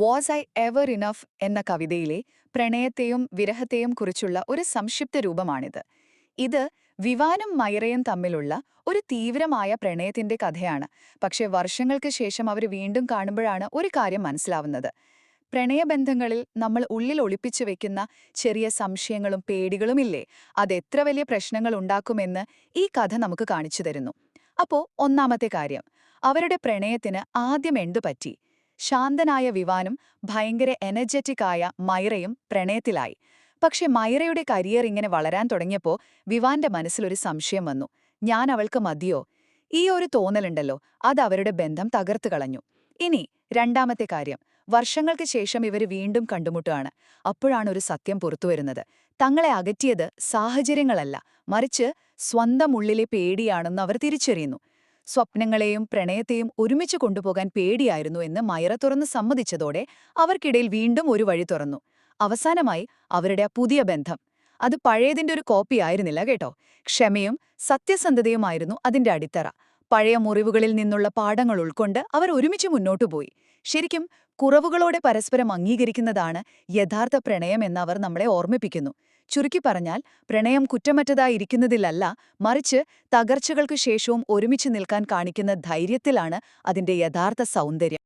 Was I ever enough എന്ന കവിതയിലെ പ്രണയത്തെയും വിരഹത്തെയും കുറിച്ചുള്ള ഒരു സംക്ഷിപ്ത രൂപമാണിത്. ഇത് വിവാനും മൈറയും തമ്മിലുള്ള ഒരു തീവ്രമായ പ്രണയത്തിന്റെ കഥയാണ്. പക്ഷേ വർഷങ്ങൾക്ക് ശേഷം അവർ വീണ്ടും കാണുമ്പോഴാണ് ഒരു കാര്യം മനസ്സിലാവുന്നത്. പ്രണയബന്ധങ്ങളിൽ നമ്മൾ ഉള്ളിൽ ഒളിപ്പിച്ചു വെക്കുന്ന ചെറിയ സംശയങ്ങളും പേടികളുമില്ലേ, അതെത്ര വലിയ പ്രശ്നങ്ങൾ ഉണ്ടാക്കുമെന്ന് ഈ കഥ നമുക്ക് കാണിച്ചു തരുന്നു. അപ്പോ ഒന്നാമത്തെ കാര്യം, അവരുടെ പ്രണയത്തിന് ആദ്യം എന്തുപറ്റി? ശാന്തനായ വിവാനും ഭയങ്കര എനർജറ്റിക് ആയ മൈറയും പ്രണയത്തിലായി. പക്ഷെ മൈറയുടെ കരിയർ ഇങ്ങനെ വളരാൻ തുടങ്ങിയപ്പോൾ വിവാന്റെ മനസ്സിലൊരു സംശയം വന്നു. ഞാൻ അവൾക്ക് മതിയോ? ഈ ഒരു തോന്നലുണ്ടല്ലോ, അത് അവരുടെ ബന്ധം തകർത്തു കളഞ്ഞു. ഇനി രണ്ടാമത്തെ കാര്യം, വർഷങ്ങൾക്ക് ശേഷം ഇവർ വീണ്ടും കണ്ടുമുട്ടുകയാണ്. അപ്പോഴാണ് ഒരു സത്യം പുറത്തുവരുന്നത്. തങ്ങളെ അകറ്റിയത് സാഹചര്യങ്ങളല്ല, മറിച്ച് സ്വന്തം ഉള്ളിലെ പേടിയാണെന്ന് അവർ തിരിച്ചറിയുന്നു. സ്വപ്നങ്ങളെയും പ്രണയത്തെയും ഒരുമിച്ച് കൊണ്ടുപോകാൻ പേടിയായിരുന്നു എന്ന് മൈറ തുറന്ന് സമ്മതിച്ചതോടെ അവർക്കിടയിൽ വീണ്ടും ഒരു വഴി തുറന്നു. അവസാനമായി അവരുടെ ആ പുതിയ ബന്ധം, അത് പഴയതിന്റെ ഒരു കോപ്പി ആയിരുന്നില്ല കേട്ടോ. ക്ഷമയും സത്യസന്ധതയുമായിരുന്നു അതിന്റെ അടിത്തറ. പഴയ മുറിവുകളിൽ നിന്നുള്ള പാഠങ്ങൾ ഉൾക്കൊണ്ട് അവർ ഒരുമിച്ച് മുന്നോട്ടുപോയി. ശരിക്കും കുറവുകളോടെ പരസ്പരം അംഗീകരിക്കുന്നതാണ് യഥാർത്ഥ പ്രണയം എന്ന് അവർ നമ്മളെ ഓർമ്മിപ്പിക്കുന്നു. ചുരുക്കി പറഞ്ഞാൽ, പ്രണയം കുറ്റമറ്റതായിരിക്കുന്നതിലല്ല, മറിച്ച് തകർച്ചകൾക്കു ശേഷവും ഒരുമിച്ച് നിൽക്കാൻ കാണിക്കുന്ന ധൈര്യത്തിലാണ് അതിന്റെ യഥാർത്ഥ സൗന്ദര്യം.